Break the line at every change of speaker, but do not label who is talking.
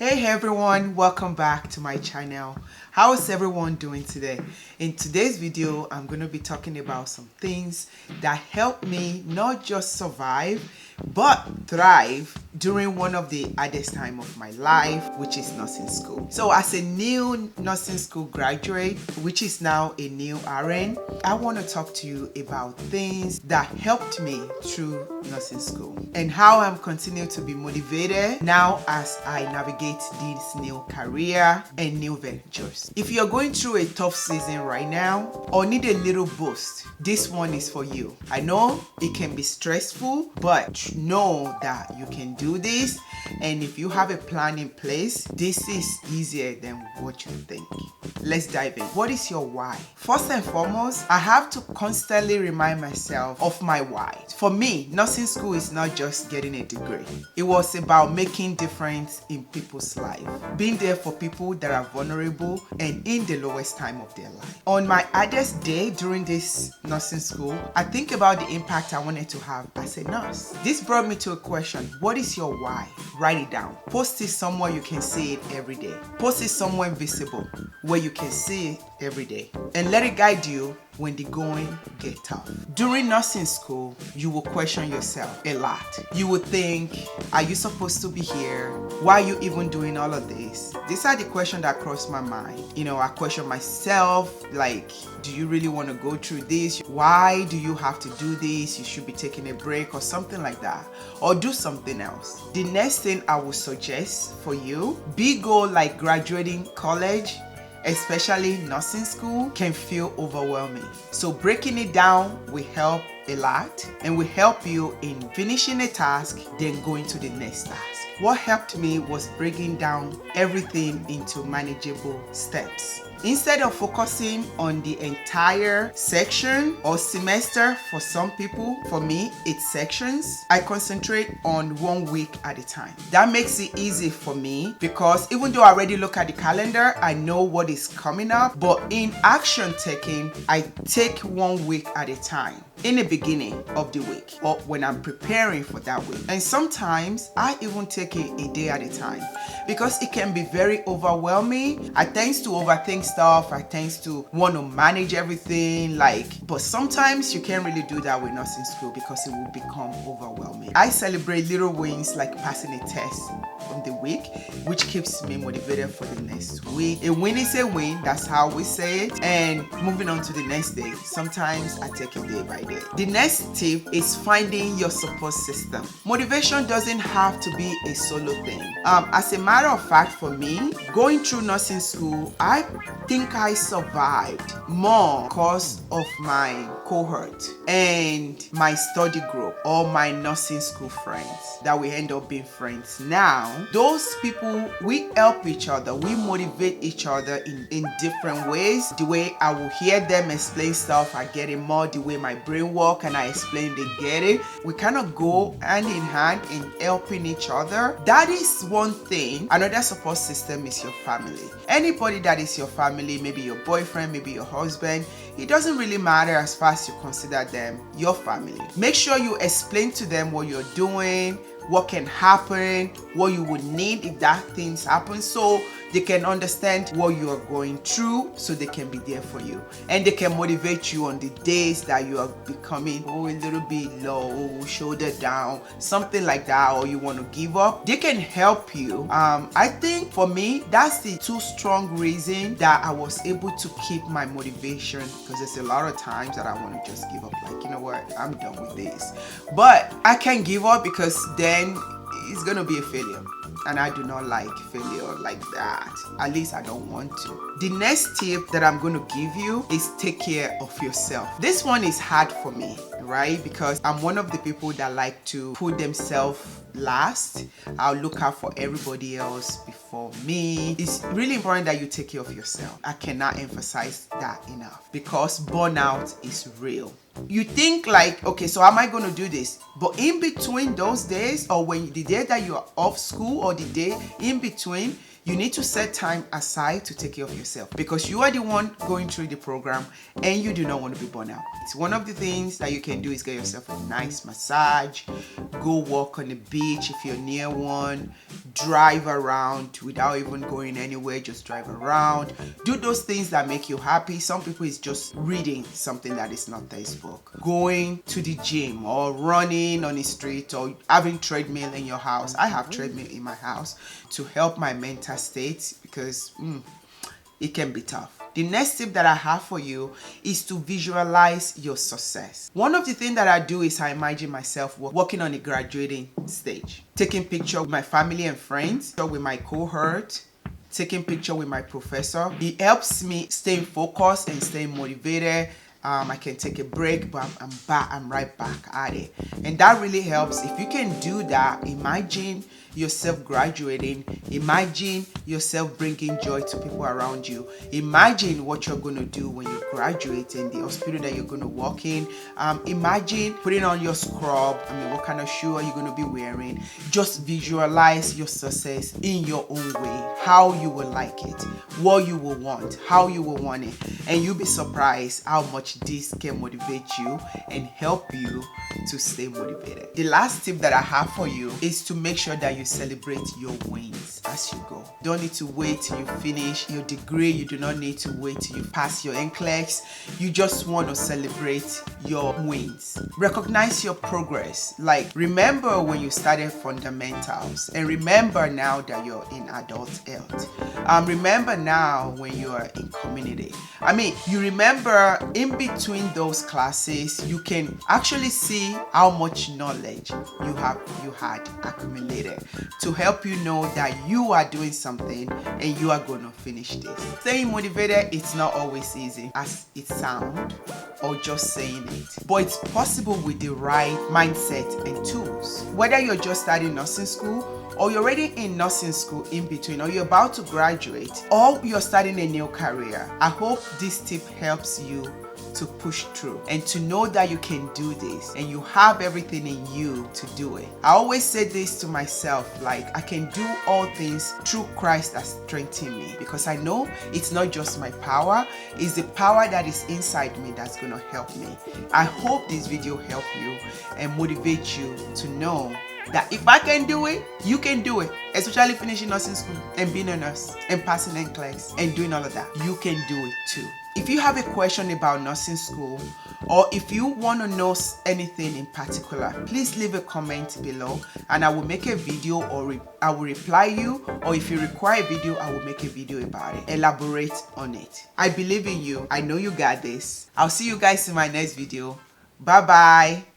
Hey everyone, welcome back to my channel. How is everyone doing today? In today's video, I'm going to be talking about some things that help me not just survive but thrive during one of the hardest time of my life, which is nursing school. So as a new nursing school graduate, which is now a new RN, I want to talk to you about things that helped me through nursing school and how I'm continuing to be motivated now as I navigate this new career and new ventures. If you're going through a tough season right now or need a little boost, this one is for you. I know it can be stressful, but know that you can do this, and if you have a plan in place, this is easier than what you think. Let's dive in. What is your why? First and foremost, I have to constantly remind myself of my why. For me, nursing school is not just getting a degree. It was about making difference in people's life, being there for people that are vulnerable and in the lowest time of their life. On my hardest day during this nursing school, I think about the impact I wanted to have as a nurse. This brought me to a question: what is your why? Write it down. Post it somewhere you can see it every day. Post it somewhere visible where you can see it every day, and let it guide you when the going get tough. During nursing school, you will question yourself a lot. You will think, are you supposed to be here? Why are you even doing all of this? These are the questions that cross my mind. I question myself, like, do you really want to go through this? Why do you have to do this? You should be taking a break or something like that, or do something else. The next thing I would suggest for you, big goal like graduating college, especially nursing school, can feel overwhelming. So breaking it down will help a lot and will help you in finishing a task, then going to the next task. What helped me was breaking down everything into manageable steps. Instead of focusing on the entire section or semester, for some people, for me, it's sections, I concentrate on 1 week at a time. That makes it easy for me because even though I already look at the calendar, I know what is coming up, but in action taking, I take 1 week at a time in the beginning of the week or when I'm preparing for that week. And sometimes I even take it a day at a time because it can be very overwhelming. I tend to overthink stuff. I tend to want to manage everything, but sometimes you can't really do that with nursing school because it will become overwhelming. I celebrate little wins like passing a test from the week, which keeps me motivated for the next week. A win is a win, that's how we say it, and moving on to the next day. Sometimes I take it day by day. The next tip is finding your support system. Motivation doesn't have to be a solo thing. As a matter of fact, for me, going through nursing school, I think I survived more because of my cohort and my study group or my nursing school friends that we end up being friends now. Those people, we help each other, we motivate each other in different ways. The way I will hear them explain stuff, I get it more. The way my brain works and I explain, they get it. We kind of go hand in hand in helping each other. That is one thing. Another support system is your family. Anybody that is your family, maybe your boyfriend, maybe your husband, it doesn't really matter as far as you consider them your family. Make sure you explain to them what you're doing, what can happen, what you would need if that things happen, so they can understand what you are going through, so they can be there for you and they can motivate you on the days that you are becoming a little bit low, shoulder down, something like that, or you want to give up. They can help you. I think for me, that's the two strong reason that I was able to keep my motivation, because there's a lot of times that I want to just give up, like, you know what, I'm done with this, but I can't give up because then it's gonna be a failure, and I do not like failure like that. At least I don't want to. The next tip that I'm going to give you is take care of yourself. This one is hard for me, right? Because I'm one of the people that like to put themselves last. I'll look out for everybody else before me. It's really important that you take care of yourself. I cannot emphasize that enough because burnout is real. You think like, okay, so am I going to do this? But in between those days, or when the day that you are off school or the day in between, you need to set time aside to take care of yourself, because you are the one going through the program and you do not want to be burnt out. It's one of the things that you can do is get yourself a nice massage, go walk on the beach if you're near one, drive around without even going anywhere, just drive around, do those things that make you happy. Some people it's just reading something that is not textbook, going to the gym or running on the street or having treadmill in your house. I have treadmill in my house to help my mental state because it can be tough. The next tip that I have for you is to visualize your success. One of the things that I do is I imagine myself working on a graduating stage, taking pictures with my family and friends, with my cohort, taking picture with my professor. It helps me stay focused and stay motivated. I can take a break, but I'm right back at it. And that really helps. If you can do that, imagine yourself graduating. Imagine yourself bringing joy to people around you. Imagine what you're going to do when you graduate and the hospital that you're going to walk in. Imagine putting on your scrub. What kind of shoe are you going to be wearing? Just visualize your success in your own way, how you will like it, what you will want, how you will want it. And you'll be surprised how much this can motivate you and help you to stay motivated. The last tip that I have for you is to make sure that you celebrate your wins as you go. Don't need to wait till you finish your degree. You do not need to wait till you pass your NCLEX. You just want to celebrate your wins. Recognize your progress. Like, remember when you started fundamentals, and remember now that you're in adult health. Remember now when you are in community. You remember in between those classes, you can actually see how much knowledge you had accumulated to help you know that you are doing something and you are going to finish this. Staying motivated, it's not always easy as it sounds or just saying it, but it's possible with the right mindset and tools. Whether you're just starting nursing school or you're already in nursing school in between, or you're about to graduate, or you're starting a new career, I hope this tip helps you to push through and to know that you can do this and you have everything in you to do it. I always say this to myself, like, I can do all things through Christ that strengthens me, because I know it's not just my power, it's the power that is inside me that's going to help me. I hope this video helped you and motivate you to know that if I can do it, you can do it. Especially finishing nursing school and being a nurse and passing NCLEX and doing all of that. You can do it too. If you have a question about nursing school, or if you want to know anything in particular, please leave a comment below and I will make a video, or I will reply you, or if you require a video, I will make a video about it. Elaborate on it. I believe in you. I know you got this. I'll see you guys in my next video. Bye bye.